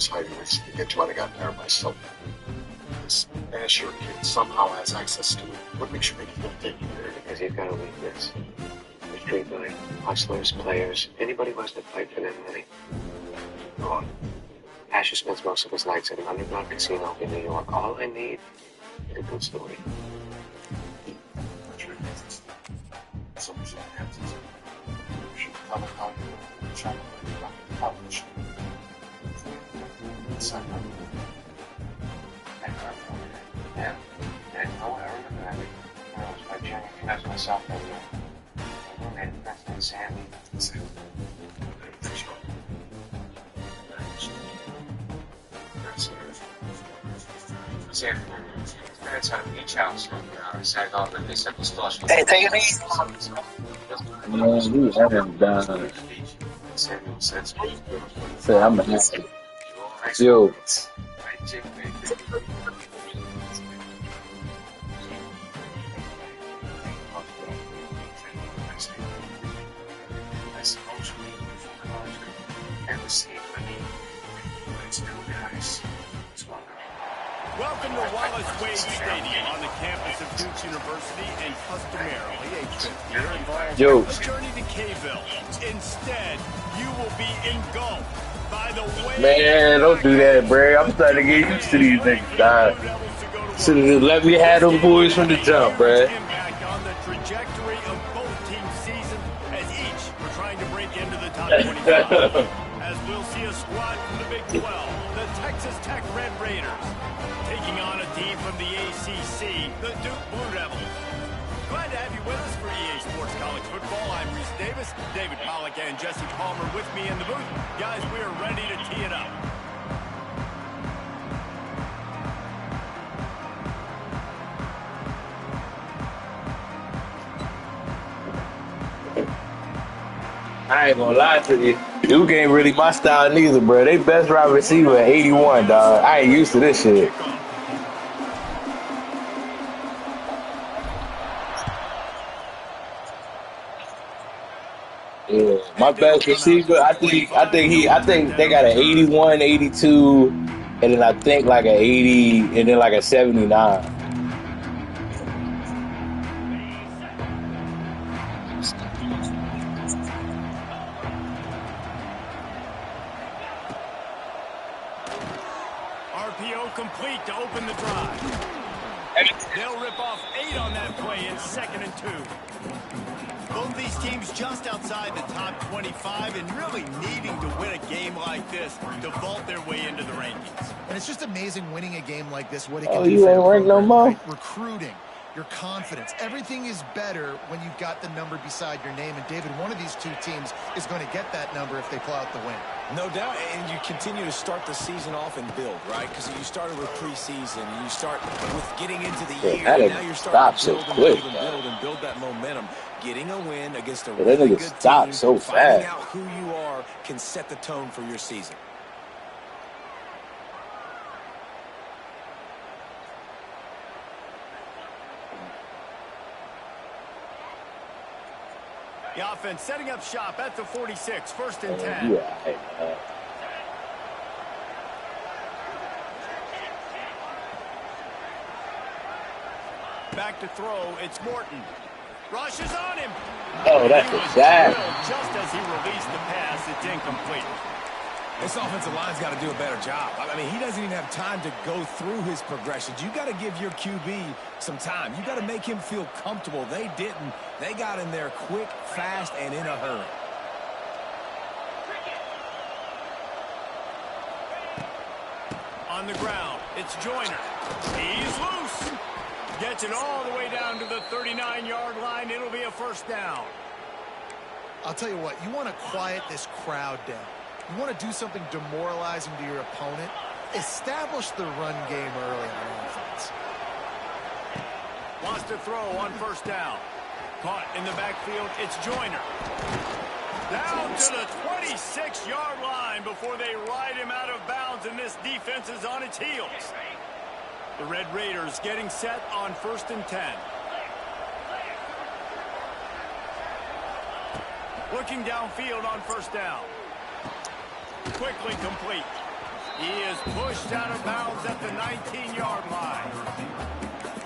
hiding next to the gate when I got there myself. This Asher kid somehow has access to it. What makes you think he's going to take you there? Because he's got a weakness. The street life, hustlers, players, anybody who has to fight for their money. Go on. Asher spends most of his nights at an underground casino in New York. All I need is a good story. Somebody's going to have to. You should come and help try to publish. Yeah. Oh, I remember that. I was by Jenny. That's myself and my roommate, President Sammy. Inside the beach house and said, oh, but they said the store. Hey, take it easy. Man, we haven't done. Say, I'm happy. Yo. Welcome to Wallace Wade Stadium on the campus of Duke University, and customarily a trip here involves a journey to K-Ville. Instead, you will be engulfed by the wave. Man, don't do that, bro. I'm starting to get used to these niggas, dog. Should have just let me have them boys from the jump, bro. Impact on the trajectory of both teams' seasons as each were trying to break into the top 25. As we'll see a squad from the Big 12, the Texas Tech Red Raiders, taking on a team from the ACC, the Duke Blue Devils. Glad to have you with us for EA Sports College Football. I'm Reese Davis, David Pollack and Jesse Palmer with me in the booth. Guys, we are ready to tee it up. I ain't gonna lie to you. Duke ain't really my style neither, bro. They best wide receiver at 81, dog. I ain't used to this shit. Yeah, my best receiver, I think they got an 81, 82, and then I think like an 80, and then like a 79. RPO complete to open the drive. They'll rip off 8 on that play in 2nd and 2. Both these teams just outside the top 25 and really needing to win a game like this to vault their way into the rankings. And it's just amazing winning a game like this, what it can Oh, do you for ain't your ranked no program, more? right? Recruiting, your confidence. Everything is better when you've got the number beside your name. And, David, one of these two teams is going to get that number if they pull out the win. No doubt, and you continue to start the season off and build, right? Because you started with preseason, you start with getting into the year, that and nigga now you're starting to build stopped so and quick, build and build and build that momentum. Getting a win against a that really nigga good stopped team, so finding fast. out who you are can set the tone for your season. The offense setting up shop at the 46, 1st and 10. Yeah, Back to throw, it's Morton. Rushes on him. oh, that's He a was sack. drilled just as he released the pass. It's incomplete. This offensive line's got to do a better job. I mean, he doesn't even have time to go through his progressions. You got to give your QB some time. You got to make him feel comfortable. They didn't. They got in there quick, fast, and in a hurry. On the ground, it's Joyner. He's loose. Gets it all the way down to the 39-yard line. It'll be a 1st down. I'll tell you what, you want to quiet this crowd down. You want to do something demoralizing to your opponent. Establish the run game early on offense. Wants to throw on 1st down. Caught in the backfield, it's Joyner. Down to the 26-yard line before they ride him out of bounds, and this defense is on its heels. The Red Raiders getting set on 1st and 10. Looking downfield on 1st down. Quickly complete. He is pushed out of bounds at the 19-yard line.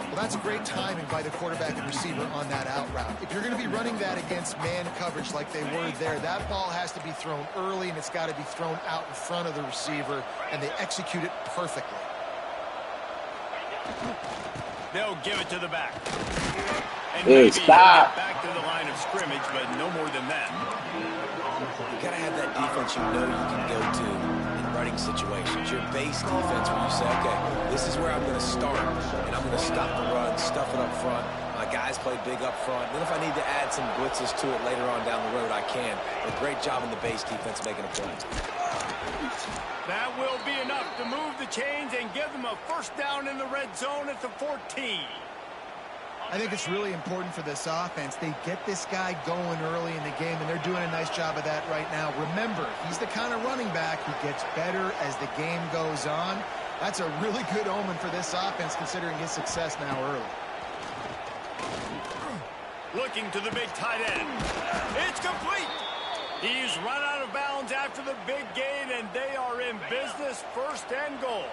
Well, that's great timing by the quarterback and receiver on that out route. If you're going to be running that against man coverage like they were there, that ball has to be thrown early, and it's got to be thrown out in front of the receiver, and they execute it perfectly. They'll give it to the back. And Hey, maybe stop. get back to the line of scrimmage, but no more than that. You got to have that defense you know you can go to in running situations. Your base defense where you say, okay, this is where I'm going to start, and I'm going to stop the run, stuff it up front. My guys play big up front. Then if I need to add some blitzes to it later on down the road, I can. But great job in the base defense making a play. That will be enough to move the chains and give them a first down in the red zone at the 14. I think it's really important for this offense. They get this guy going early in the game, and they're doing a nice job of that right now. Remember, he's the kind of running back who gets better as the game goes on. That's a really good omen for this offense, considering his success now early. Looking to the big tight end. It's complete. He's run out of bounds after the big gain, and they are in business, first and goal.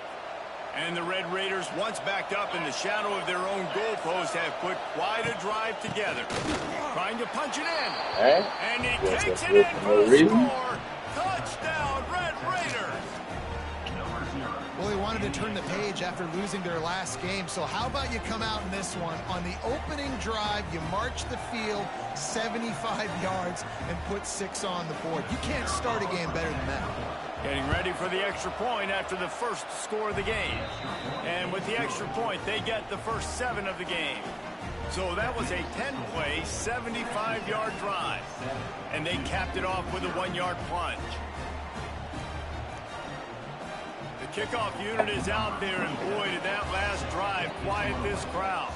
And the Red Raiders, once backed up in the shadow of their own goalpost, have put quite a drive together. Trying to punch it in. And he takes it in for the score. Touchdown, Red Raiders. Well, they wanted to turn the page after losing their last game, so how about you come out in this one? On the opening drive, you march the field 75 yards and put 6 on the board. You can't start a game better than that. Getting ready for the extra point after the first score of the game. And with the extra point, they get the first 7 of the game. So that was a 10-play, 75-yard drive. And they capped it off with a 1-yard plunge. The kickoff unit is out there, and boy, did that last drive quiet this crowd.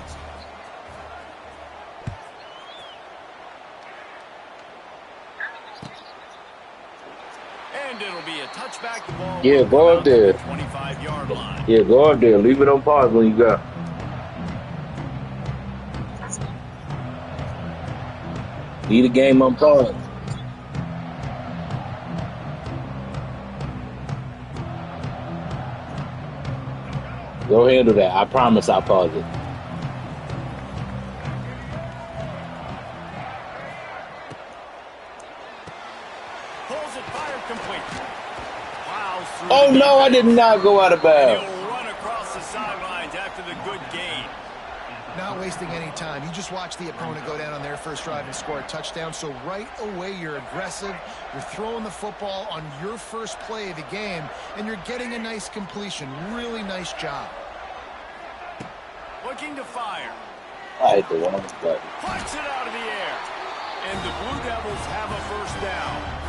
And it'll be a touchback. The ball Yeah, go up there. 25-yard line. Yeah, go up there. Leave it on pause when you go. Leave the game on pause. Go handle that. I promise I'll pause it. Pulls it, fired complete. Plows through Oh the no, I did not go out of bounds. He'll run across the sidelines after the good gain. Not wasting any time. You just watch the opponent go down on their first drive and score a touchdown. So right away, you're aggressive. You're throwing the football on your first play of the game, and you're getting a nice completion. Really nice job. Looking to fire. I hit the wrong button. Flies it out of the air. And the Blue Devils have a first down.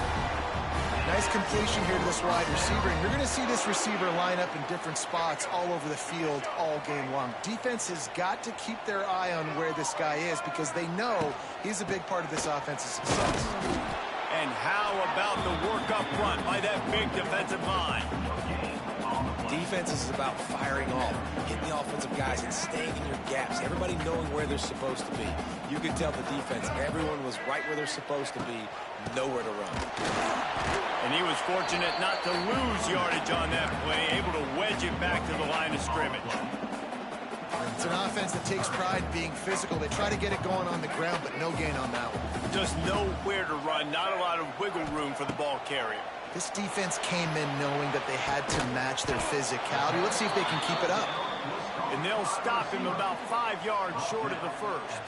Nice completion here to this wide receiver, and you're going to see this receiver line up in different spots all over the field all game long. Defense has got to keep their eye on where this guy is because they know he's a big part of this offense's success. And how about the work up front by that big defensive line? Defense is about firing off, hitting the offensive guys and staying in your gaps. Everybody knowing where they're supposed to be. You can tell the defense, everyone was right where they're supposed to be, nowhere to run. And he was fortunate not to lose yardage on that play, able to wedge it back to the line of scrimmage. It's an offense that takes pride in being physical. They try to get it going on the ground, but no gain on that one. Just nowhere to run, not a lot of wiggle room for the ball carrier. This defense came in knowing that they had to match their physicality. Let's see if they can keep it up. And they'll stop him about 5 yards short of the first.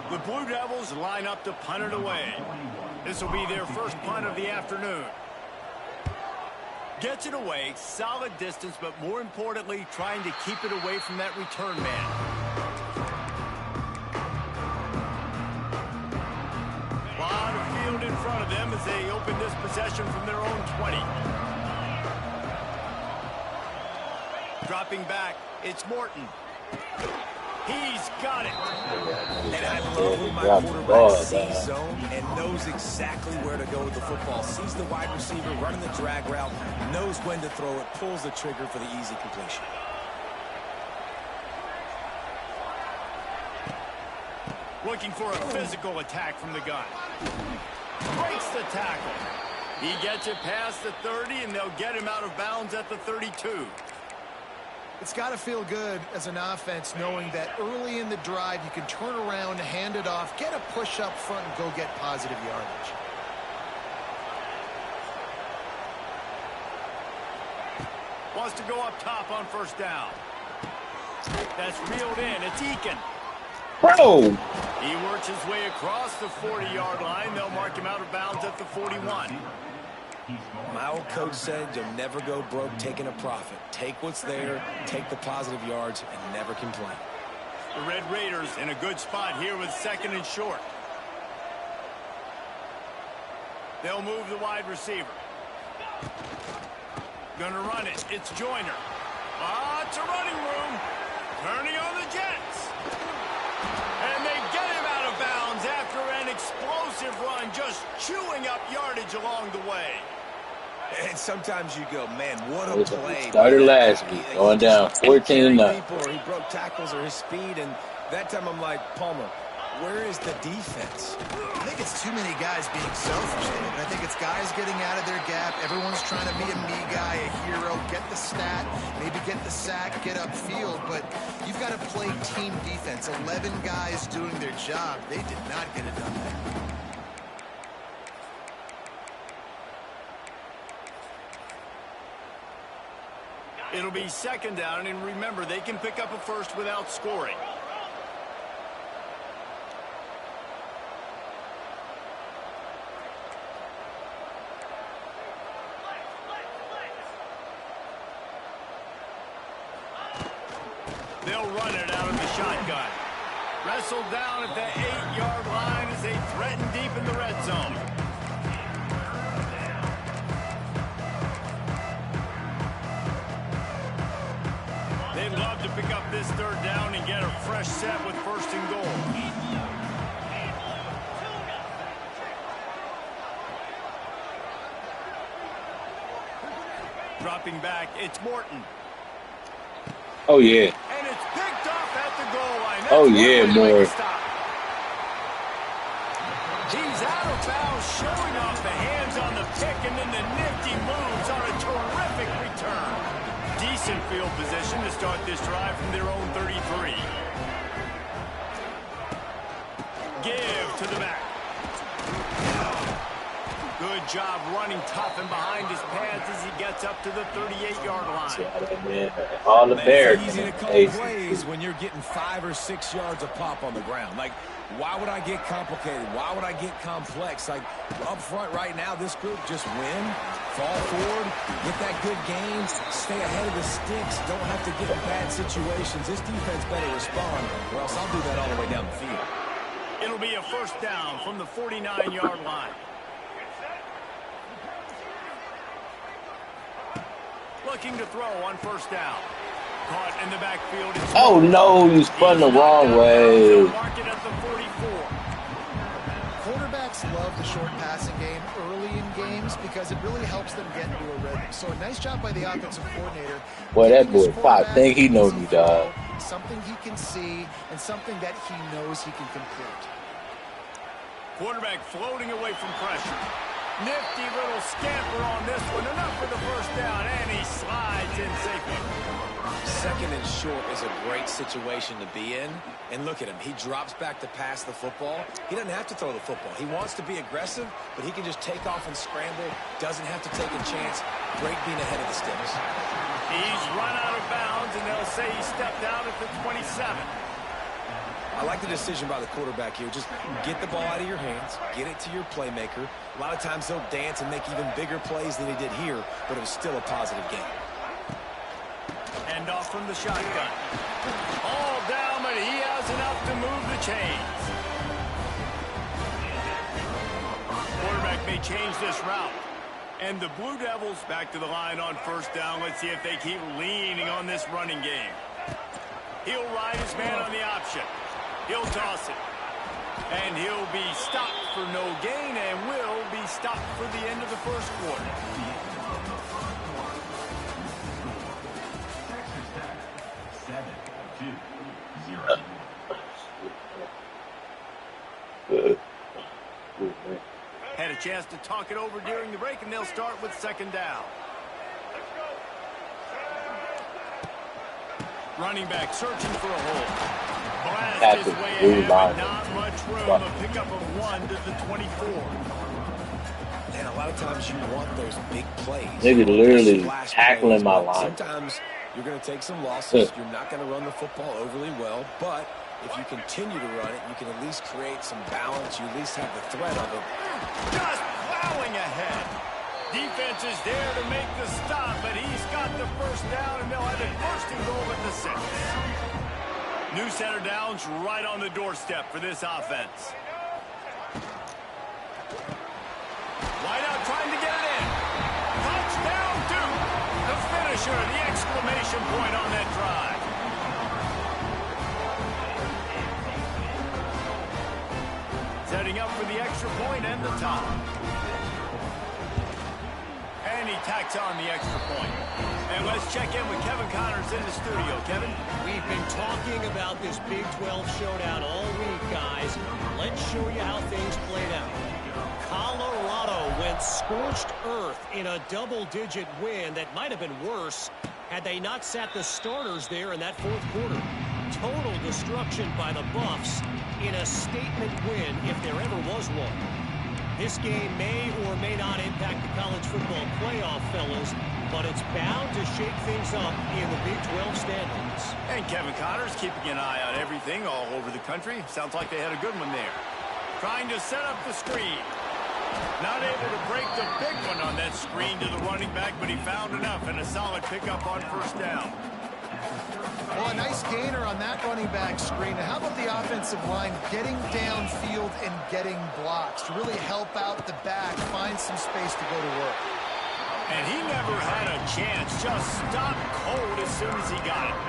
The Blue Devils line up to punt it away. This will be their first punt of the afternoon. Gets it away, solid distance, but more importantly, trying to keep it away from that return man. A lot of field in front of them as they open this possession from their own 20. Dropping back, it's Morton. He's got it. And I love when my quarterback sees zone and knows exactly where to go with the football. Sees the wide receiver running the drag route, knows when to throw it, pulls the trigger for the easy completion. Looking for a physical attack from the gun. Breaks the tackle. He gets it past the 30, and they'll get him out of bounds at the 32. It's got to feel good as an offense knowing that early in the drive you can turn around, hand it off, get a push up front, and go get positive yardage. Wants to go up top on first down. That's reeled in. It's Eakin. Bro! He works his way across the 40-yard line. They'll mark him out of bounds at the 41. My old coach said you'll never go broke taking a profit. Take what's there, take the positive yards, and never complain. The Red Raiders in a good spot here with 2nd and short. They'll move the wide receiver. Gonna run it. It's Joyner. It's a running room. Turning on the Jets. And they get him out of bounds after an explosive run, just chewing up yardage along the way. And sometimes you go, man, what a play. Started last week, going down 14-0. Or he broke tackles or his speed, and that time I'm like, Palmer, where is the defense? I think it's too many guys being selfish, David. I think it's guys getting out of their gap. Everyone's trying to be a me guy, a hero, get the stat, maybe get the sack, get upfield. But you've got to play team defense. 11 guys doing their job. They did not get it done there. It'll be 2nd down, and remember, they can pick up a first without scoring. They'll run it out of the shotgun. Wrestled down at the 8-yard line as they threaten deep in the red zone. They'd love to pick up this 3rd down and get a fresh set with 1st and goal. Dropping back, it's Morton. Oh, yeah. And it's picked off at the goal line. Oh, yeah, more. He's out of bounds, showing off the hands on the pick, and then the nifty moves on a terrific return. Decent field position to start this drive from their own 33. Give to the back. Good job running tough and behind his pads as he gets up to the 38-yard line. All the Bears. It's easy to call plays when you're getting 5 or 6 yards of pop on the ground. Like, why would I get complicated? Why would I get complex? Like, up front right now, this group just win, fall forward, get that good game, stay ahead of the sticks, don't have to get in bad situations. This defense better respond, or else I'll do that all the way down the field. It'll be a 1st down from the 49-yard line. Looking to throw on 1st down. Caught in the backfield. Oh, no, you spun the wrong way. Market at the 44. Quarterbacks love the short passing game early in games because it really helps them get into a rhythm. So a nice job by the offensive coordinator. Boy, that boy Pop think he knows me, dog. Something he can see and something that he knows he can complete. Quarterback floating away from pressure. Nifty little scamper on this one. Enough for the 1st down, and he slides in safely. 2nd and short is a great situation to be in. And look at him. He drops back to pass the football. He doesn't have to throw the football. He wants to be aggressive, but he can just take off and scramble. Doesn't have to take a chance. Great being ahead of the sticks. He's run out of bounds, and they'll say he stepped out at the 27. I like the decision by the quarterback here. Just get the ball out of your hands, get it to your playmaker. A lot of times he'll dance and make even bigger plays than he did here, but it was still a positive game. Hand off from the shotgun. All down, but he has enough to move the chains. Quarterback may change this route. And the Blue Devils back to the line on 1st down. Let's see if they keep leaning on this running game. He'll ride his man on the option. He'll toss it. And he'll be stopped for no gain and will be stopped for the end of the 1st quarter. Had a chance to talk it over during the break, and they'll start with second down. Running back searching for a hole. Blast his way ahead, but not much room. A pickup of 1 to the 24. And a lot of times you want those big plays. Nigga literally tackling my line. Sometimes you're going to take some losses. You're not going to run the football overly well, but if you continue to run it, you can at least create some balance. You at least have the threat of it. Just plowing ahead. Defense is there to make the stop, but he's got the first down, and they'll have it first and goal at the 6. New center downs right on the doorstep for this offense. Wide out trying to get it in. Touchdown, Duke. The finisher, the exclamation point on that drive. Setting up for the extra point and the top. And he tacks on the extra point. And let's check in with Kevin Connors in the studio. Kevin? We've been talking about this Big 12 showdown all week, guys. Let's show you how things played out. Colorado went scorched earth in a double-digit win that might have been worse had they not sat the starters there in that fourth quarter. Total destruction by the Buffs in a statement win if there ever was one. This game may or may not impact the college football playoff, fellas, but it's bound to shake things up in the Big 12 standings. And Kevin Connors keeping an eye on everything all over the country. Sounds like they had a good one there. Trying to set up the screen. Not able to break the big one on that screen to the running back, but he found enough and a solid pickup on first down. Well, a nice gainer on that running back screen. Now, how about the offensive line getting downfield and getting blocks to really help out the back, find some space to go to work? And he never had a chance. Just stopped cold as soon as he got it.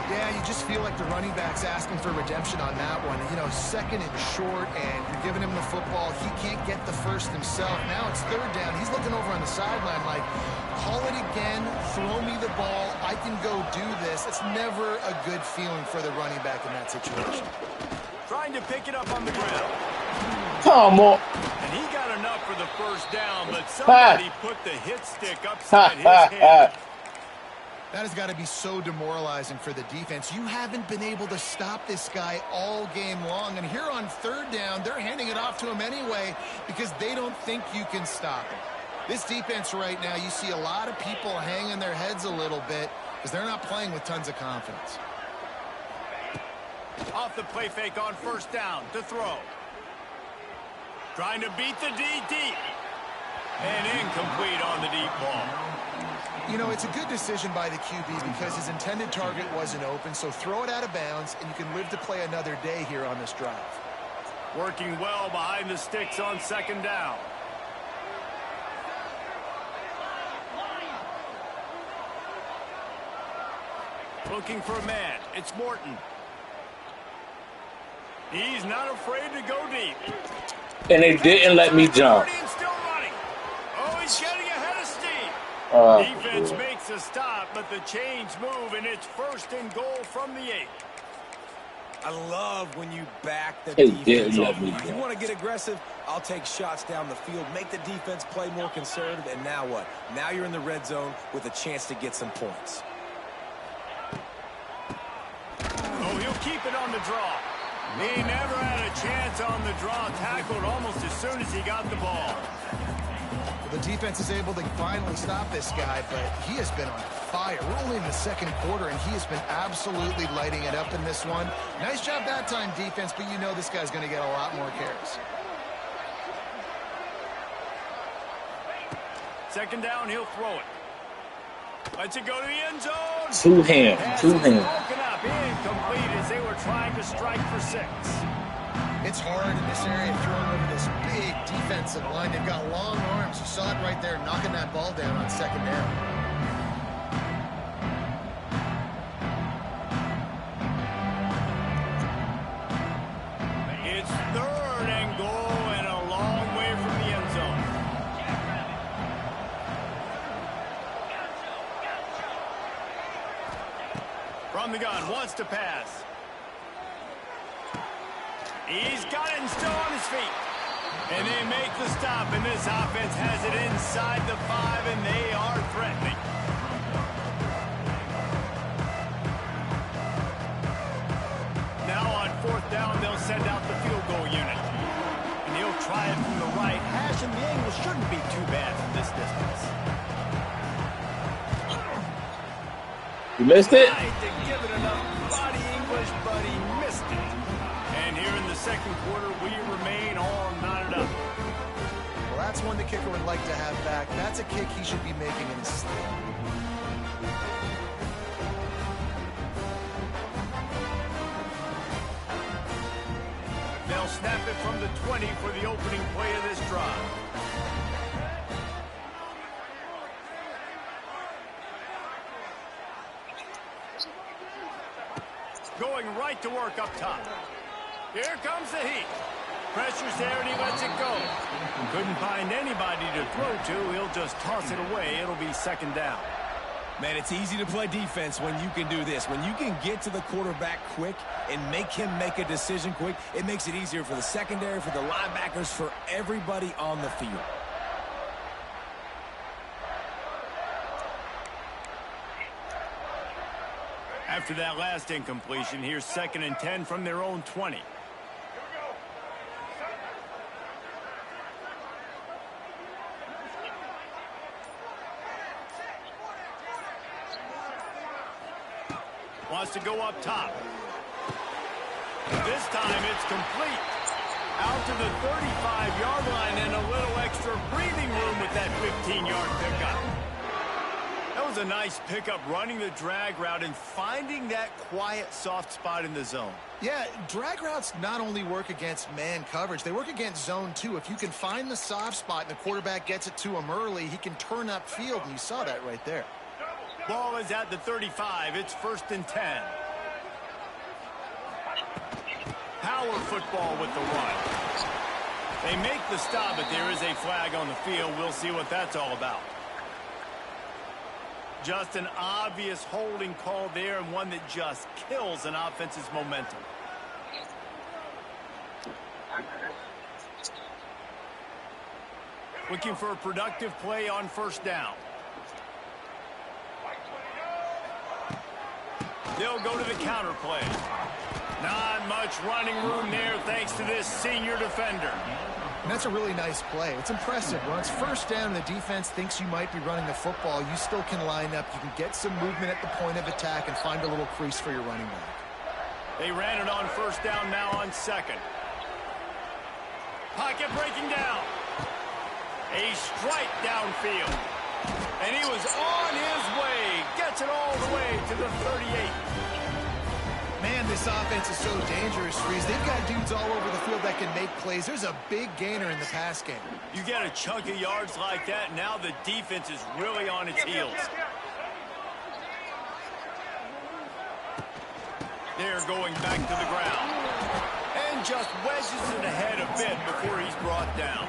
Yeah, you just feel like the running back's asking for redemption on that one. You know, second and short, and you're giving him the football. He can't get the first himself. Now it's third down. He's looking over on the sideline like, call it again, throw me the ball, I can go do this. It's never a good feeling for the running back in that situation. Trying to pick it up on the ground. Come on. And he got enough for the first down, but somebody put the hit stick upside his head. That has got to be so demoralizing for the defense. You haven't been able to stop this guy all game long. And here on third down, they're handing it off to him anyway because they don't think you can stop him. This defense right now, you see a lot of people hanging their heads a little bit because they're not playing with tons of confidence. Off the play fake on first down to throw. Trying to beat the D deep. And incomplete on the deep ball. You know, it's a good decision by the QB because his intended target wasn't open, so throw it out of bounds, and you can live to play another day here on this drive. Working well behind the sticks on second down. Looking for a man. It's Morton. He's not afraid to go deep. And they didn't let me jump. Still running. Oh, he's getting ahead of steam. Defense makes a stop, but the chains move, and it's first and goal from the 8. I love when you back the They defense. didn't let me If you jump. want to get aggressive, I'll take shots down the field, make the defense play more conservative, and now what? Now you're in the red zone with a chance to get some points. Oh, he'll keep it on the draw. He never had a chance on the draw. Tackled almost as soon as he got the ball. The defense is able to finally stop this guy, but he has been on fire. We're only in the second quarter, and he has been absolutely lighting it up in this one. Nice job that time, defense, but you know this guy's going to get a lot more carries. Second down, he'll throw it. Lets it go to the end zone. Two hands. Broken up, incomplete as they were trying to strike for 6. It's hard in this area throwing over this big defensive line. They've got long arms. You saw it right there, knocking that ball down on second down. It's third and goal and a long way from the end zone. From the gun, wants to pass. He's got it and still on his feet. And they make the stop, and this offense has it inside the 5, and they are threatening. Now on 4th down, they'll send out the field goal unit. And he'll try it from the right hash, and the angle shouldn't be too bad from this distance. You missed it? Tried to give it enough body English, but he missed it. And here in the second quarter, we remain all knotted up. Well, that's one the kicker would like to have back. That's a kick he should be making in his sleep. They'll snap it from the 20 for the opening play of this drive. Going right to work up top. Here comes the heat. Pressure's there and he lets it go. Couldn't find anybody to throw to. He'll just toss it away. It'll be second down. Man, it's easy to play defense when you can do this. When you can get to the quarterback quick and make him make a decision quick, it makes it easier for the secondary, for the linebackers, for everybody on the field. After that last incompletion, here's 2nd and 10 from their own 20. Wants to go up top. This time it's complete. Out to the 35-yard line and a little extra breathing room with that 15-yard pickup. That was a nice pickup, running the drag route and finding that quiet, soft spot in the zone. Yeah, drag routes not only work against man coverage, they work against zone too. If you can find the soft spot and the quarterback gets it to him early, he can turn upfield, and you saw that right there. Ball is at the 35. It's 1st and 10. Power football with the run. They make the stop, but there is a flag on the field. We'll see what that's all about. Just an obvious holding call there, and one that just kills an offense's momentum. Looking for a productive play on 1st down. They'll go to the counter play. Not much running room there thanks to this senior defender. And that's a really nice play. It's impressive. When it's 1st down and the defense thinks you might be running the football, you still can line up. You can get some movement at the point of attack and find a little crease for your running back. They ran it on 1st down, now on 2nd. Pocket breaking down. A strike downfield. And he was on his way. Gets it all the way to the 38. Man, this offense is so dangerous, Freeze. They've got dudes all over the field that can make plays. There's a big gainer in the pass game. You get a chunk of yards like that, now the defense is really on its heels. They're going back to the ground. And just wedges it ahead a bit before he's brought down.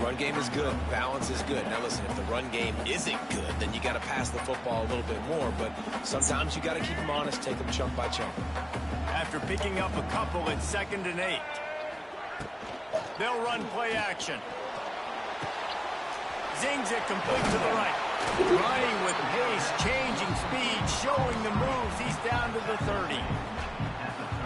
Run game is good. Balance is good. Now listen, if the run game isn't good, then you got to pass the football a little bit more. But sometimes you got to keep them honest, take them chunk by chunk. After picking up a couple, it's 2nd and 8. They'll run play action. Zings it complete to the right. Running with pace, changing speed, showing the moves. He's down to the 30.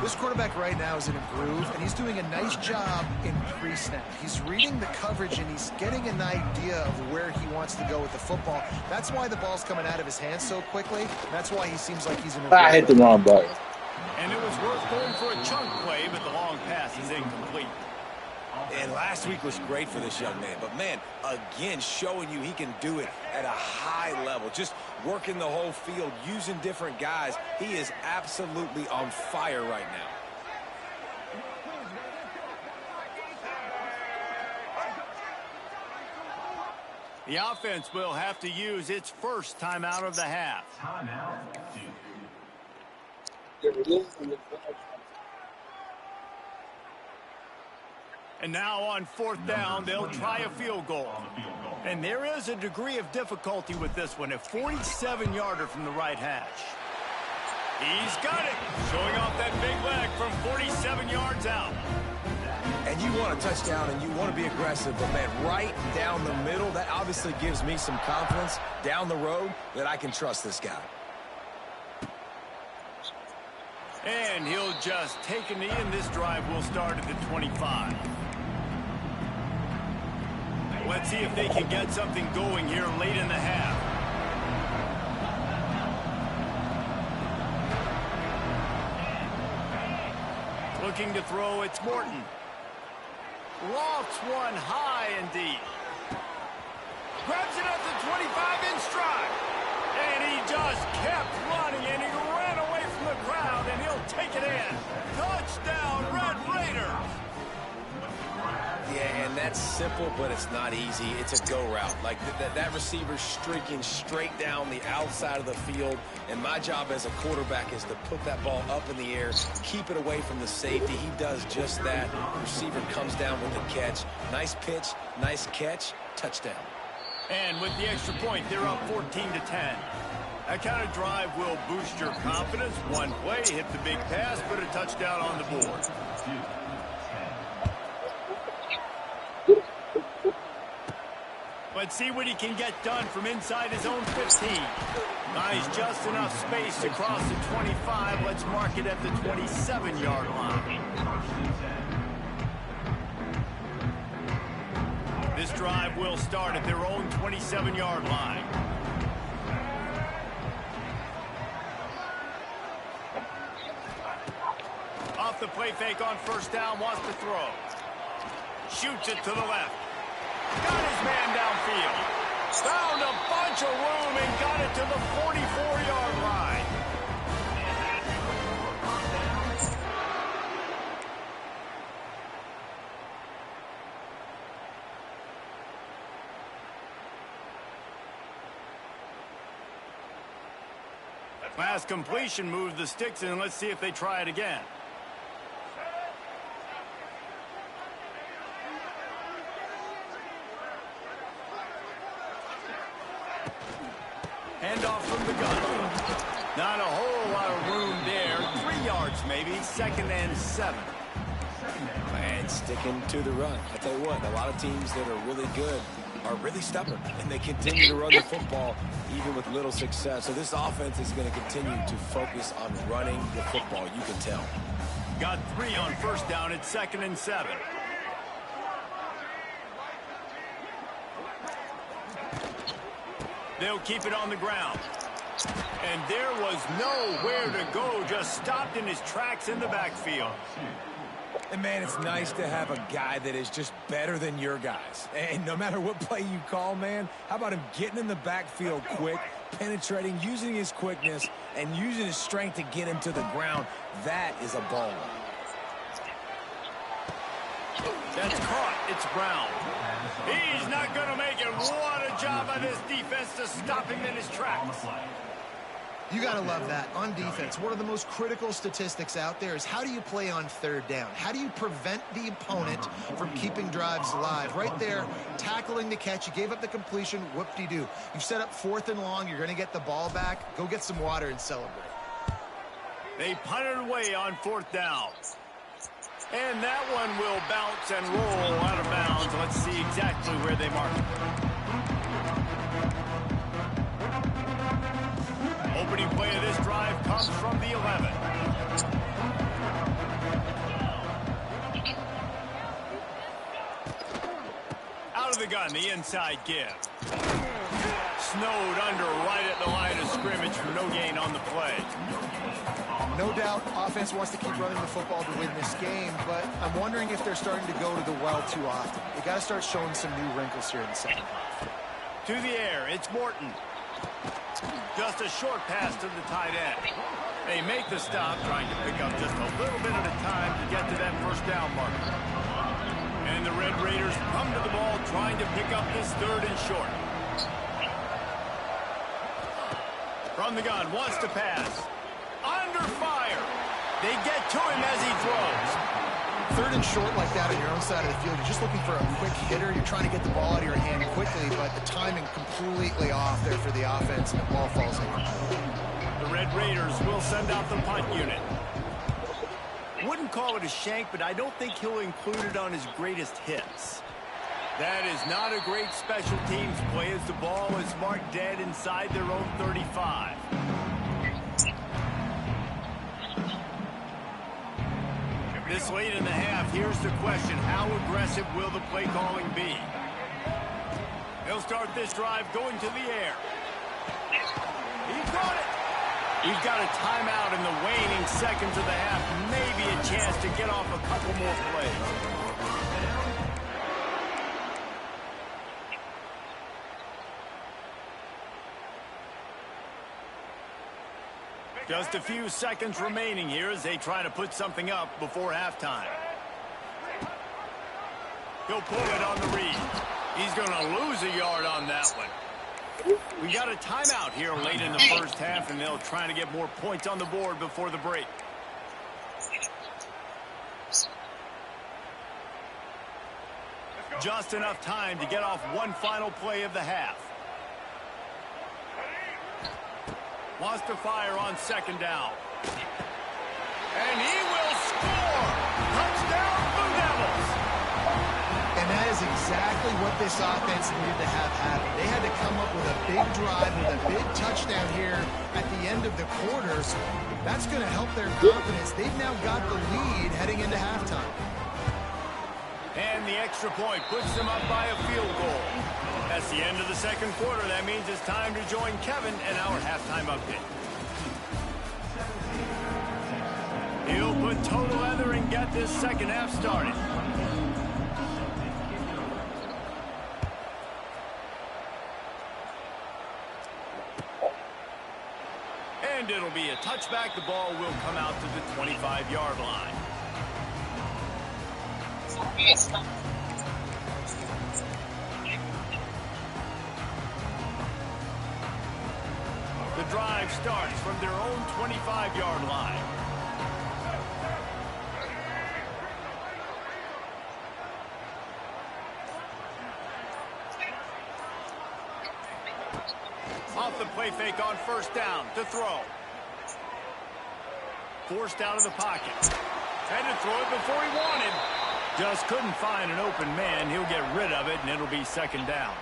This quarterback right now is in a groove, and he's doing a nice job in pre-snap. He's reading the coverage, and he's getting an idea of where he wants to go with the football. That's why the ball's coming out of his hands so quickly. That's why he seems like he's in a I hit the wrong button. And it was worth going for a chunk play, but the long pass is incomplete. And last week was great for this young man. But, man, again, showing you he can do it at a high level. Just working the whole field, using different guys. He is absolutely on fire right now. The offense will have to use its first timeout of the half. And now on 4th down, they'll try a field goal. And there is a degree of difficulty with this one, a 47-yarder from the right hash. He's got it, showing off that big leg from 47 yards out. And And you want a touchdown and you want to be aggressive, but man, right down the middle, that obviously gives me some confidence down the road that I can trust this guy. And he'll just take a knee, and this drive will start at the 25. Let's see if they can get something going here late in the half. Looking to throw, it's Morton. Lofts one high and deep. Grabs it at the 25 in stride. And he just kept running, and he ran away from the crowd, and he'll take it in. Touchdown, Red Raiders. Yeah, and that's simple, but it's not easy. It's a go route. Like that receiver's streaking straight down the outside of the field, and my job as a quarterback is to put that ball up in the air, keep it away from the safety. He does just that. The receiver comes down with the catch. Nice pitch, nice catch, touchdown. And with the extra point, they're up 14-10. That kind of drive will boost your confidence. One play, hit the big pass, put a touchdown on the board. Let's see what he can get done from inside his own 15. Nice, just enough space to cross the 25. Let's mark it at the 27-yard line. This drive will start at their own 27-yard line. Off the play fake on first down, wants to throw. Shoots it to the left. Got his man downfield. Found a bunch of room and got it to the 44-yard line. Last completion moves the sticks in. Let's see if they try it again. Handoff from the gun. Not a whole lot of room there. 3 yards maybe. 2nd and 7. And sticking to the run. I tell you what, a lot of teams that are really good are really stubborn, and they continue to run the football even with little success. So this offense is going to continue to focus on running the football. You can tell. Got 3 on first down. It's 2nd and 7. They'll keep it on the ground. And there was nowhere to go. Just stopped in his tracks in the backfield. And, man, it's nice to have a guy that is just better than your guys. And no matter what play you call, man, how about him getting in the backfield quick, penetrating, using his quickness, and using his strength to get him to the ground? That is a ball. That's caught. It's Brown. He's not going to make it. What a job by this defense to stop him in his tracks. You got to love that. On defense, one of the most critical statistics out there is how do you play on 3rd down? How do you prevent the opponent from keeping drives alive? Right there, tackling the catch. You gave up the completion. Whoop-de-doo. You've set up 4th and long. You're going to get the ball back. Go get some water and celebrate. They punted away on 4th down. And that one will bounce and roll out of bounds. Let's see exactly where they mark it. Opening play of this drive comes from the 11. Out of the gun, the inside give. Snowed under right at the line of scrimmage for no gain on the play. No doubt, offense wants to keep running the football to win this game, but I'm wondering if they're starting to go to the well too often. They got to start showing some new wrinkles here in the second half. To the air, it's Morton. Just a short pass to the tight end. They make the stop, trying to pick up just a little bit at a time to get to that first down marker. And the Red Raiders come to the ball, trying to pick up this 3rd and short. From the gun, wants to pass. Under fire. They get to him as he throws. 3rd and short like that on your own side of the field, you're just looking for a quick hitter. You're trying to get the ball out of your hand quickly, but the timing completely off there for the offense, and the ball falls in. The Red Raiders will send out the punt unit. Wouldn't call it a shank, but I don't think he'll include it on his greatest hits. That is not a great special teams play as the ball is marked dead inside their own 35. This late in the half, here's the question. How aggressive will the play calling be? He'll start this drive going to the air. He's got it. We've got a timeout in the waning seconds of the half. Maybe a chance to get off a couple more plays. Just a few seconds remaining here as they try to put something up before halftime. He'll pull it on the read. He's going to lose a yard on that one. We got a timeout here late in the first half, and they'll try to get more points on the board before the break. Just enough time to get off one final play of the half. Wants to fire on second down. And he will score! Touchdown, Blue Devils! And that is exactly what this offense needed to have happen. They had to come up with a big drive, with a big touchdown here at the end of the quarters. That's going to help their confidence. They've now got the lead heading into halftime. And the extra point puts them up by a field goal. That's the end of the second quarter. That means it's time to join Kevin and our halftime update. He'll put total leather and get this second half started. And it'll be a touchback. The ball will come out to the 25-yard line. The drive starts from their own 25-yard line. Off the play fake on first down to throw. Forced out of the pocket. Had to throw it before he wanted. Just couldn't find an open man. He'll get rid of it, and it'll be second down.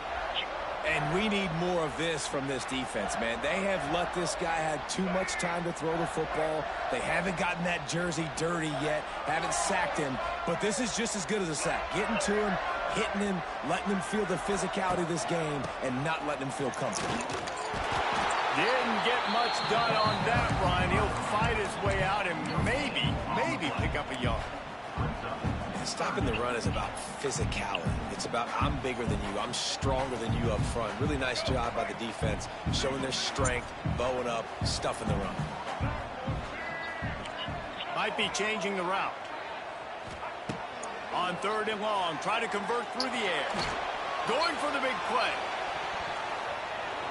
And we need more of this from this defense, man. They have let this guy have too much time to throw the football. They haven't gotten that jersey dirty yet, haven't sacked him. But this is just as good as a sack. Getting to him, hitting him, letting him feel the physicality of this game, and not letting him feel comfortable. Didn't get much done on that run. He'll fight his way out and maybe pick up a yard. Stopping the run is about physicality. It's about I'm bigger than you. I'm stronger than you up front. Really nice job by the defense, showing their strength, bowing up, stuffing the run. Might be changing the route. On third and long, try to convert through the air. Going for the big play.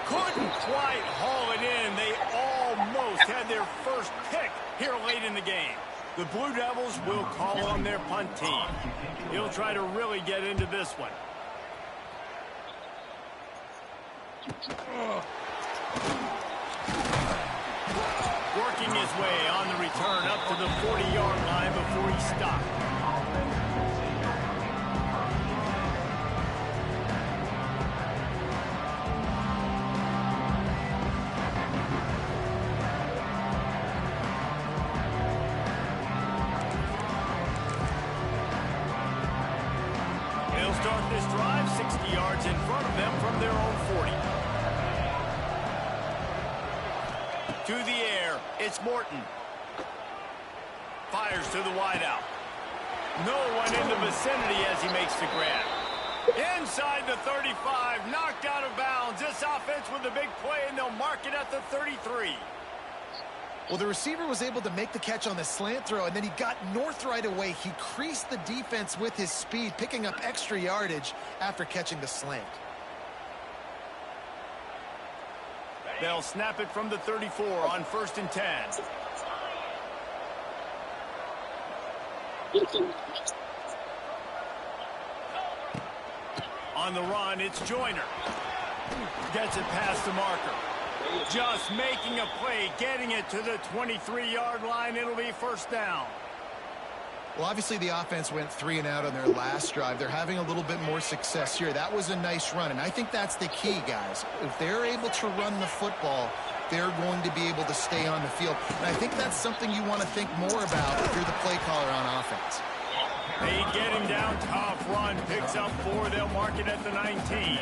Couldn't quite haul it in. They almost had their first pick here late in the game. The Blue Devils will call on their punt team. He'll try to really get into this one. Working his way on the return up to the 40-yard line before he stopped. Start this drive 60 yards in front of them from their own 40. To the air, it's Morton. Fires to the wideout. No one in the vicinity as he makes the grab. Inside the 35, knocked out of bounds. This offense with a big play, and they'll mark it at the 33. Well, the receiver was able to make the catch on the slant throw, and then he got north right away. He creased the defense with his speed, picking up extra yardage after catching the slant. They'll snap it from the 34 on 1st and 10. On the run, it's Joyner. Gets it past the marker. Just making a play, getting it to the 23-yard line. It'll be first down. Well, obviously the offense went 3 and out on their last drive. They're having a little bit more success here. That was a nice run, and I think that's the key, guys. If they're able to run the football, they're going to be able to stay on the field. And I think that's something you want to think more about if you're the play caller on offense. They get him down, tough run, picks up 4. They'll mark it at the 19.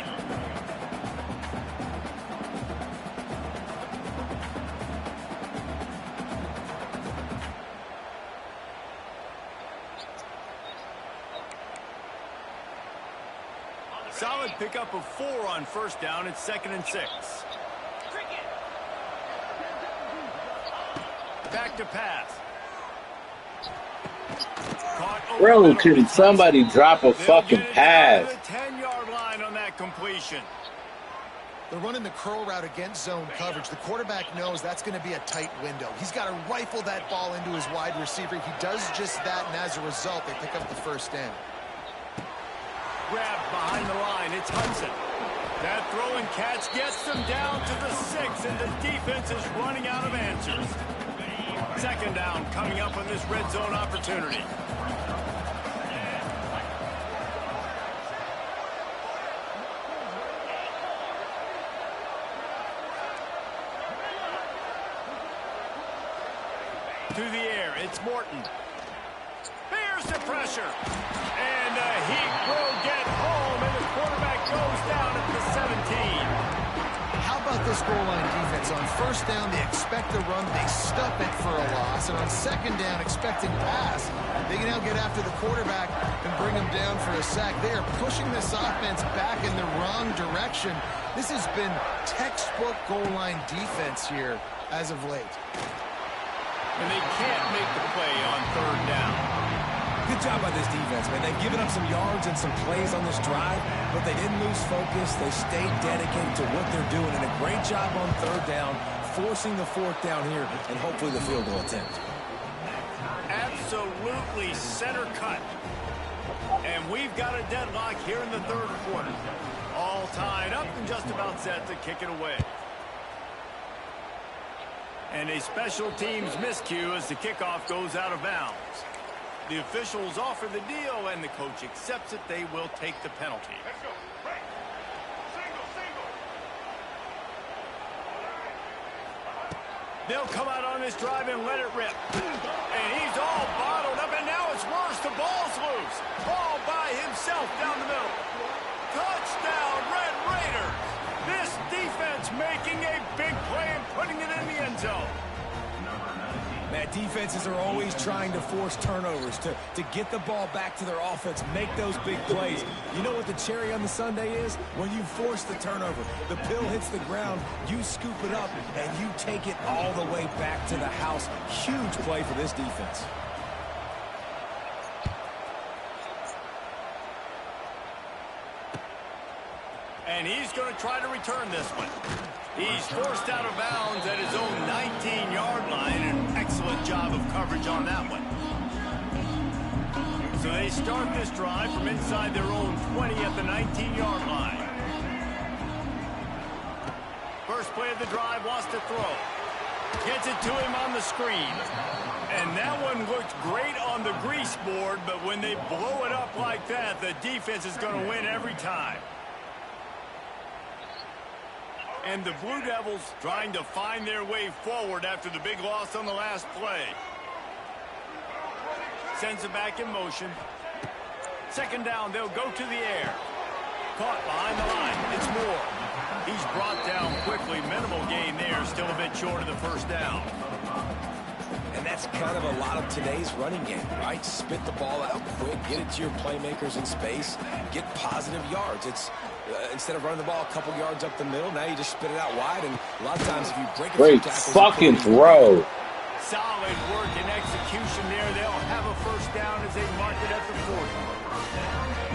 Solid pickup of 4 on first down. It's 2nd and 6. Back to pass. Bro, can somebody drop a fucking pass? The 10-yard line on that completion. They're running the curl route against zone coverage. The quarterback knows that's going to be a tight window. He's got to rifle that ball into his wide receiver. He does just that, and as a result, they pick up the first down. Grab behind the line. It's Hudson. That throw and catch gets them down to the 6, and the defense is running out of answers. 2nd down coming up on this red zone opportunity. To the air, it's Morton. There's the pressure. And he will get home, and the quarterback goes down at the 17. How about this goal line defense? On first down, they expect a run. They stuff it for a loss. And on 2nd down, expecting pass, they can now get after the quarterback and bring him down for a sack. They are pushing this offense back in the wrong direction. This has been textbook goal line defense here as of late. And they can't make the play on 3rd down. Good job by this defense, man. They've given up some yards and some plays on this drive, but they didn't lose focus. They stayed dedicated to what they're doing, and a great job on 3rd down, forcing the 4th down here, and hopefully the field goal attempt. Absolutely center cut. And we've got a deadlock here in the 3rd quarter. All tied up and just about set to kick it away. And a special teams miscue as the kickoff goes out of bounds. The officials offer the deal, and the coach accepts it. They will take the penalty. Let's go. Right. Single. They'll come out on this drive and let it rip. And he's all bottled up, and now it's worse. The ball's loose. All by himself down the middle. Touchdown, Red Raiders. This defense making a big play and putting it in the end zone. Man, defenses are always trying to force turnovers to get the ball back to their offense, make those big plays. You know what the cherry on the sundae is? When you force the turnover, the pill hits the ground, you scoop it up, and you take it all the way back to the house. Huge play for this defense. And he's going to try to return this one. He's forced out of bounds at his own 19-yard line. An excellent job of coverage on that one. So they start this drive from inside their own 20 at the 19-yard line. First play of the drive, wants to throw. Gets it to him on the screen. And that one looked great on the grease board, but when they blow it up like that, the defense is going to win every time. And the Blue Devils trying to find their way forward after the big loss on the last play. Sends it back in motion. 2nd down, they'll go to the air. Caught behind the line. It's Moore. He's brought down quickly. Minimal gain there. Still a bit short of the first down. And that's kind of a lot of today's running game, right? Spit the ball out quick, get it to your playmakers in space, get positive yards. It's instead of running the ball a couple yards up the middle, now you just spit it out wide, and a lot of times if you break a few tackles, fucking throw. Solid work and execution there. They'll have a first down as they mark it at the 40.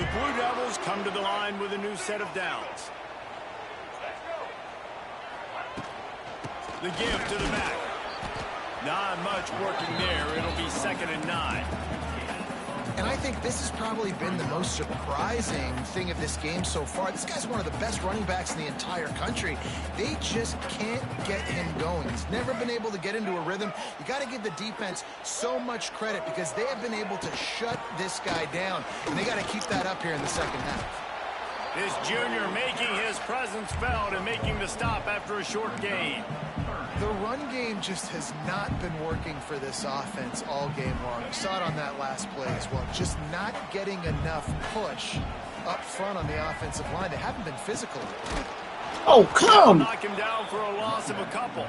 The Blue Devils come to the line with a new set of downs. The give to the back. Not much working there. It'll be 2nd and 9. And I think this has probably been the most surprising thing of this game so far. This guy's one of the best running backs in the entire country. They just can't get him going. He's never been able to get into a rhythm. You got to give the defense so much credit because they have been able to shut this guy down. And they got to keep that up here in the second half. This junior making his presence felt and making the stop after a short gain. The run game just has not been working for this offense all game long. You saw it on that last play as well. Just not getting enough push up front on the offensive line. They haven't been physical. Oh, come! Knock him down for a loss of a couple.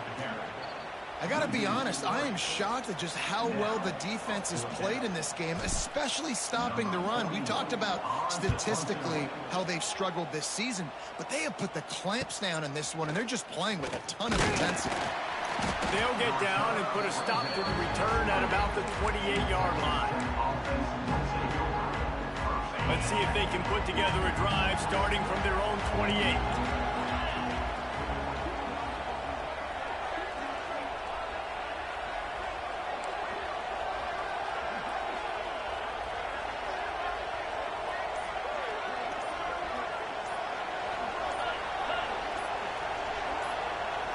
I got to be honest, I am shocked at just how well the defense has played in this game, especially stopping the run. We talked about statistically how they've struggled this season, but they have put the clamps down in this one, and they're just playing with a ton of intensity. They'll get down and put a stop to the return at about the 28-yard line. Let's see if they can put together a drive starting from their own 28.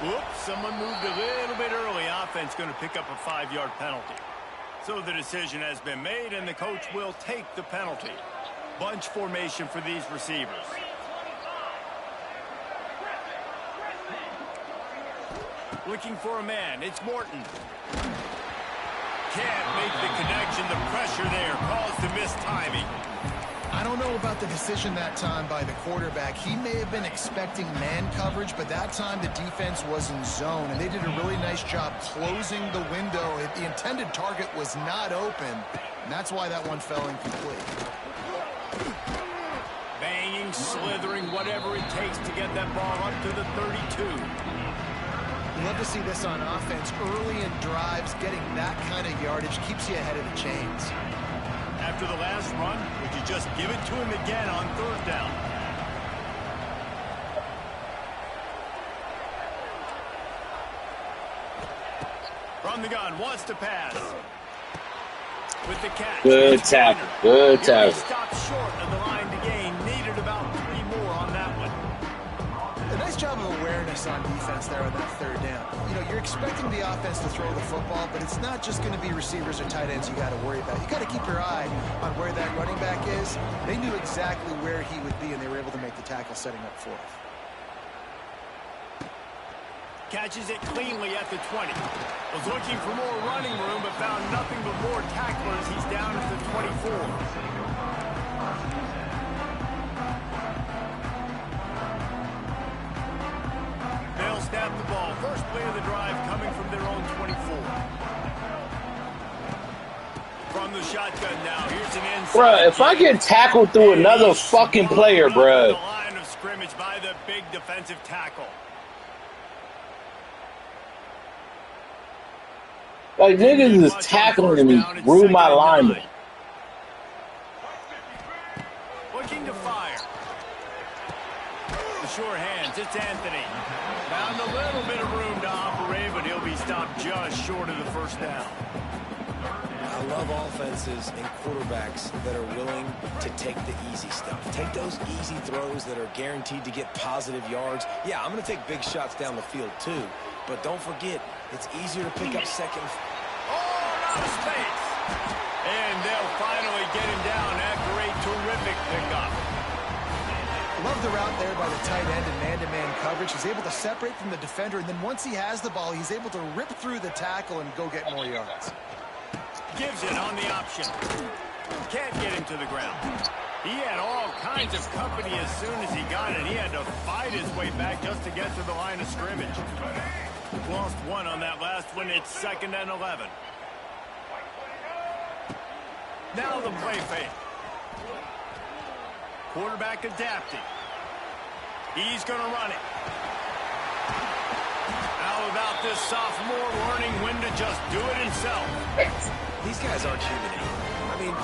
Whoops, someone moved a little bit early. Offense going to pick up a 5-yard penalty. So the decision has been made, and the coach will take the penalty. Bunch formation for these receivers. Looking for a man. It's Morton. Can't make the connection. The pressure there caused the mistiming. I don't know about the decision that time by the quarterback. He may have been expecting man coverage, but that time the defense was in zone, and they did a really nice job closing the window. The intended target was not open, and that's why that one fell incomplete. Banging, slithering, whatever it takes to get that ball up to the 32. You love to see this on offense. Early in drives, getting that kind of yardage keeps you ahead of the chains. After the last run, would you just give it to him again on third down? From the gun, wants to pass. With the catch. Good tackle. Good tackle. Stopped short of the line to gain. Needed about 3 more on that one. A nice job of awareness on defense there on that third down. You know, you're expecting the offense to throw the football, but it's not just going to be receivers or tight ends you got to worry about. You got to keep your eye on where that running back is. They knew exactly where he would be, and they were able to make the tackle setting up fourth. Catches it cleanly at the 20. Was looking for more running room, but found nothing but more tacklers. He's down at the 24. They'll snap the ball. First play of the drive coming from their own 24. From the shotgun now. Here's an inside. Bruh, if I get tackled through another fucking player, bruh. The line of scrimmage by the big defensive tackle. Like, niggas is tackling me through my lineman. Looking to fire. The sure hands, it's Anthony. Found a little bit of room to operate, but he'll be stopped just short of the first down. I love offenses and quarterbacks that are willing to take the easy stuff. Take those easy throws that are guaranteed to get positive yards. Yeah, I'm going to take big shots down the field too, but don't forget, it's easier to pick up second. Oh, out of space. And they'll finally get him down after a terrific pickup. Love the route there by the tight end in man-to-man coverage. He's able to separate from the defender, and then once he has the ball, he's able to rip through the tackle and go get more yards. Gives it on the option. Can't get him to the ground. He had all kinds of company as soon as he got it. He had to fight his way back just to get to the line of scrimmage. Lost one on that last one. It's 2nd and 11. Now the play fake. Quarterback adapting. He's going to run it. How about this sophomore learning when to just do it himself? These guys aren't human anymore. I mean,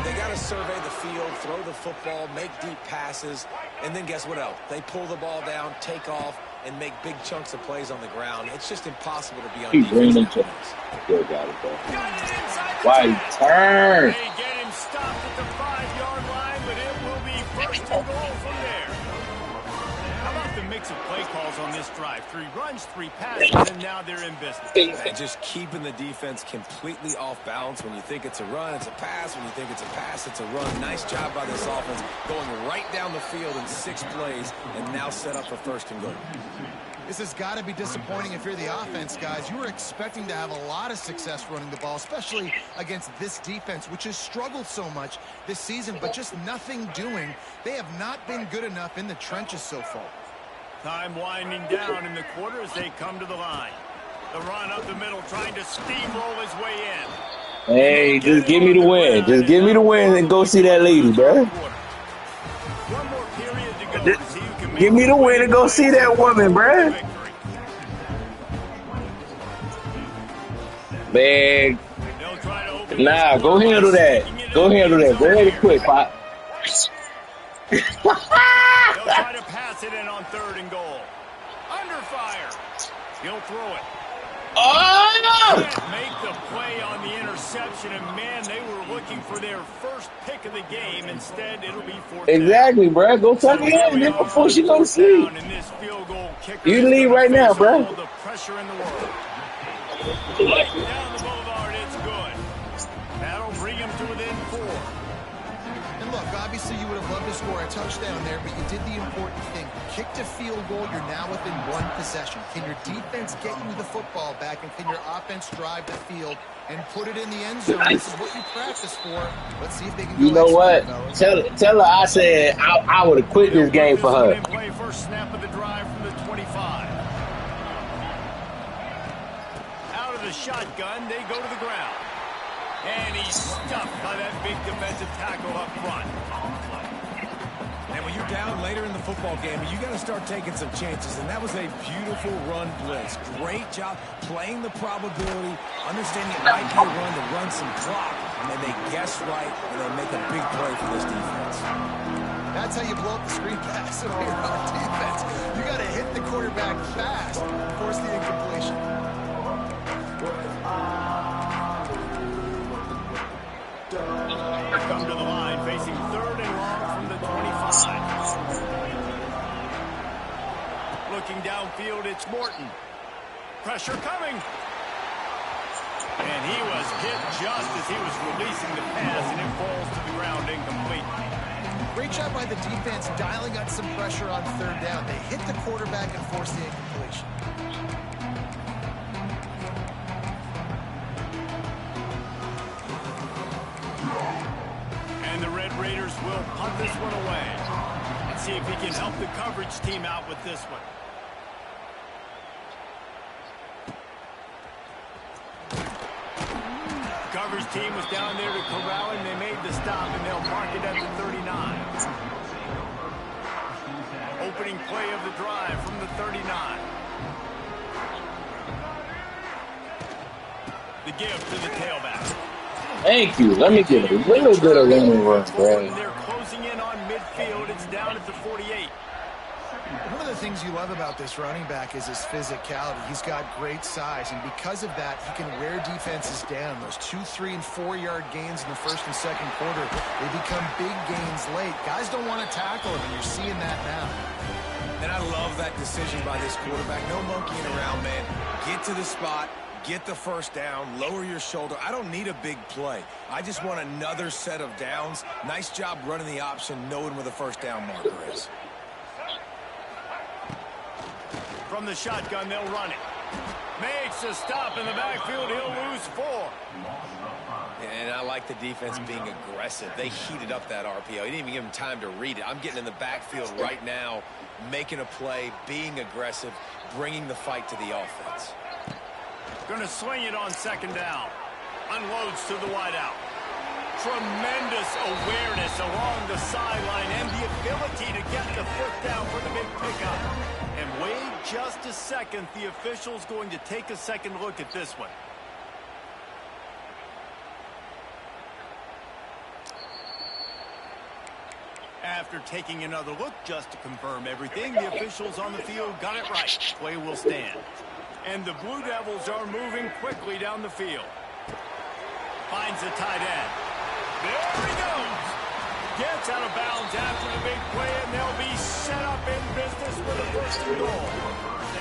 they got to survey the field, throw the football, make deep passes, and then guess what else? They pull the ball down, take off, and make big chunks of plays on the ground. It's just impossible to be on defense. Still got it, though. Why turn? They get him him stopped at the 5-yard line, but it will be first and goal from there. How about the mix of play calls on this drive? 3 runs, 3 passes, and now they're in business. And just keeping the defense completely off balance. When you think it's a run, it's a pass. When you think it's a pass, it's a run. Nice job by this offense going right down the field in 6 plays and now set up for first and goal. This has got to be disappointing if you're the offense, guys. You were expecting to have a lot of success running the ball, especially against this defense, which has struggled so much this season, but just nothing doing. They have not been good enough in the trenches so far. Time winding down in the quarter as they come to the line. The run up the middle, trying to steamroll his way in. Hey, just give me the win. Just give me the win and go see that lady, bro. One more period to go to see who can make Give me the win and go see that woman, bro. Man, nah, go handle that. Go handle that. Go ahead and quick, Pop. They'll try to pass it in on 3rd and goal. Under fire. He'll throw it. Oh! Can't make the play on the interception, and man, they were looking for their first pick of the game. Instead, it'll be 4th down. Exactly, bro. Go tuck it in then before she go to sleep. You leave right now, bro. The pressure in the world. Right down the boulevard, it's good. That'll bring him to within 4. And look, obviously you would have loved to score a touchdown there, but you did the important thing. Kicked a field goal, you're now within 1 possession. Can your defense get you the football back, and can your offense drive the field and put it in the end zone? This is what you practice for. Let's see if they can go. You know what? Fellas. Tell her I said I would have quit this game for her. Play first snap of the drive from the 25. Out of the shotgun, they go to the ground. And he's stuffed by that big defensive tackle up front. And when you're down later in the football game, you got to start taking some chances. And that was a beautiful run blitz. Great job playing the probability, understanding it might be a run to run some clock. And then they guess right, and they make a big play for this defense. That's how you blow up the screen pass when you're on defense. You got to hit the quarterback fast, force the incompletion. Come to the line, facing 3rd and long from the 25. Looking downfield, it's Morton. Pressure coming. And he was hit just as he was releasing the pass, and it falls to the ground incomplete. Great job by the defense dialing up some pressure on 3rd down. They hit the quarterback and forced the incompletion. And the Red Raiders will punt this one away. And see if he can help the coverage team out with this one. Coverage team was down there to corral him. They made the stop, and they'll mark it at the 39. Opening play of the drive from the 39. The give to the tailback. Thank you. Let me get a little bit of running room, bro. They're closing in on midfield. It's down at the 48. One of the things you love about this running back is his physicality. He's got great size, and because of that, he can wear defenses down. Those 2, 3, and 4-yard gains in the 1st and 2nd quarter, they become big gains late. Guys don't want to tackle him, and you're seeing that now. And I love that decision by this quarterback. No monkeying around, man. Get to the spot. Get the 1st down, lower your shoulder. I don't need a big play. I just want another set of downs. Nice job running the option, knowing where the 1st down marker is. From the shotgun, they'll run it. Makes a stop in the backfield. He'll lose 4. And I like the defense being aggressive. They heated up that RPO. He didn't even give him time to read it. I'm getting in the backfield right now, making a play, being aggressive, bringing the fight to the offense. Going to swing it on 2nd down. Unloads to the wideout. Tremendous awareness along the sideline and the ability to get the 1st down for the big pickup. And wait just a second. The official's going to take a second look at this one. After taking another look just to confirm everything, the officials on the field got it right. Play will stand. And the Blue Devils are moving quickly down the field. Finds the tight end. There he goes. Gets out of bounds after the big play, and they'll be set up in business with a first and goal.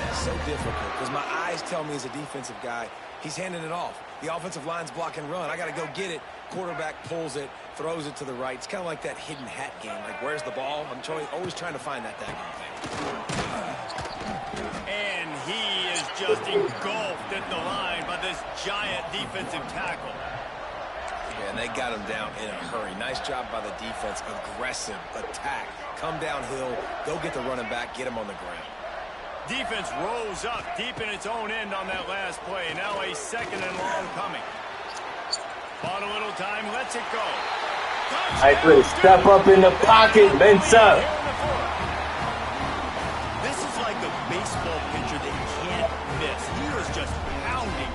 It's so difficult because my eyes tell me as a defensive guy, he's handing it off. The offensive line's block and run. I got to go get it. Quarterback pulls it, throws it to the right. It's kind of like that hidden hat game. Like, where's the ball? I'm always trying to find that daggone thing. And he is just engulfed at the line by this giant defensive tackle. Yeah, and they got him down in a hurry. Nice job by the defense. Aggressive attack. Come downhill. Go get the running back. Get him on the ground. Defense rose up deep in its own end on that last play. Now a second and long coming. Bought a little time. Lets it go. I could step up in the pocket, bench up. This is like a baseball pitcher that you can't miss. He is just pounding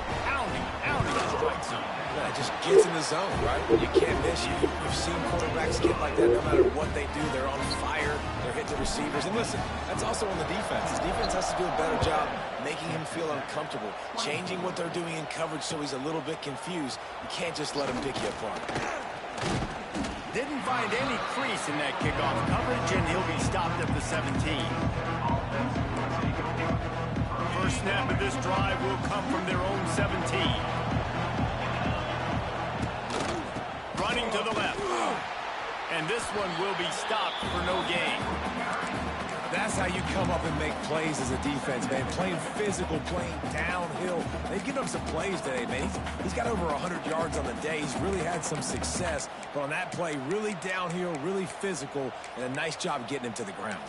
the strike zone. Yeah, it just gets in the zone, right? When you can't miss, you've seen quarterbacks get like that no matter what they do. They're on fire. They're hitting the receivers. And listen, that's also on the defense. His defense has to do a better job making him feel uncomfortable, changing what they're doing in coverage so he's a little bit confused. You can't just let him pick you apart. Didn't find any crease in that kickoff coverage, and he'll be stopped at the 17. First snap of this drive will come from their own 17. Running to the left. And this one will be stopped for no gain. That's how you come up and make plays as a defense, man. Playing physical, playing downhill. They've given him some plays today, man. He's got over 100 yards on the day. He's really had some success. But on that play, really downhill, really physical, and a nice job getting him to the ground.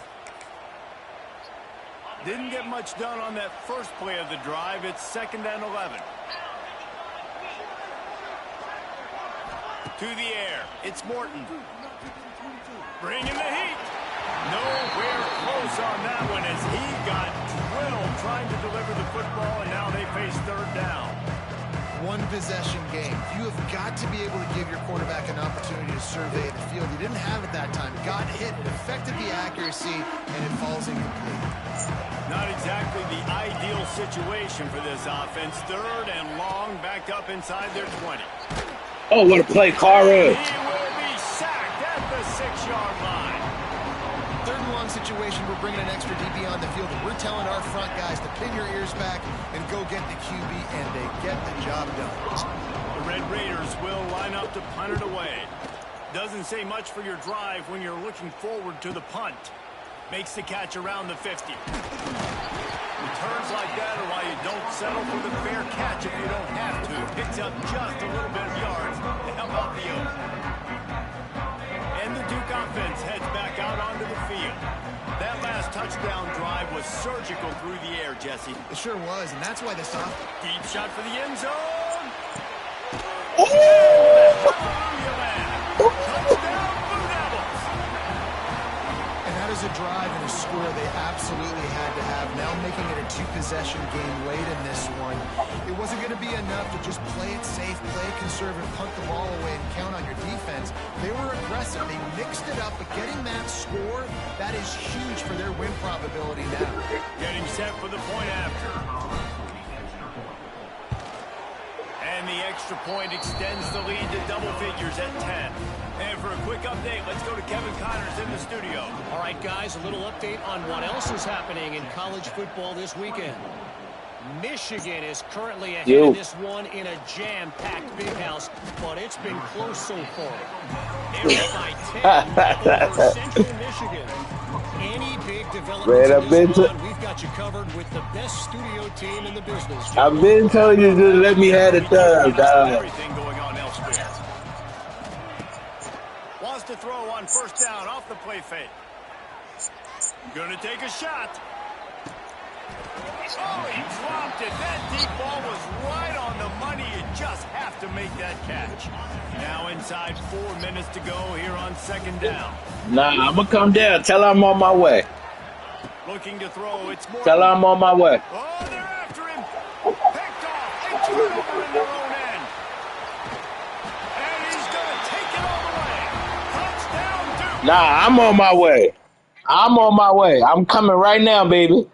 Didn't get much done on that first play of the drive. It's 2nd and 11. To the air. It's Morton. Bringing the heat. Nowhere close on that one as he got drilled trying to deliver the football, and now they face 3rd down. One possession game. You have got to be able to give your quarterback an opportunity to survey the field. He didn't have it that time. Got hit. It affected the accuracy, and it falls incomplete. Not exactly the ideal situation for this offense. 3rd and long, backed up inside their 20. Oh, what a play, Cara. He will be sacked at the 6-yard line. 3rd and long situation. We're bringing an extra DB on the field, and we're telling our front guys to pin your ears back and go get the QB, and they get the job done. The Red Raiders will line up to punt it away. Doesn't say much for your drive when you're looking forward to the punt. Makes the catch around the 50. Returns like that are why you don't settle for the fair catch if you don't have to. Picks up just a little bit of yards to help out the Oaks. And the Duke offense heads back out onto the field. That last touchdown drive was surgical through the air, Jesse. It sure was, and that's why they saw Deep shot for the end zone. Touchdown, Blue Devils. And that is a drive and a score they absolutely had to have. Now making it a 2-possession game late in this one. It wasn't going to be enough to just play it safe, play it conservative, punt the ball away, and count on your defense. They were aggressive. They mixed it up, but getting that score, that is huge for their win probability now. Getting set for the point after. And the extra point extends the lead to double figures at 10. And for a quick update, let's go to Kevin Connors in the studio. All right, guys, a little update on what else is happening in college football this weekend. Michigan is currently ahead of this one in a jam-packed big house, but it's been close so far. They're up by 10 over Central Michigan. Any big developments in this one, we've got you covered with the best studio team in the business. I've been telling you to let me have the third, dog. Everything going on elsewhere. Wants to throw on 1st down off the play fake. Gonna take a shot. Oh, he dropped it. That deep ball was right on the money. You just have to make that catch. Now inside 4 minutes to go here on 2nd down. Nah, I'm going to come down. Tell her I'm on my way. Looking to throw. It's more. Tell her I'm on my way. Oh, they're after him. Picked off. A turnover in their own end. And he's going to take it all the way. Touchdown, Duke. Nah, I'm on my way. I'm on my way. I'm coming right now, baby.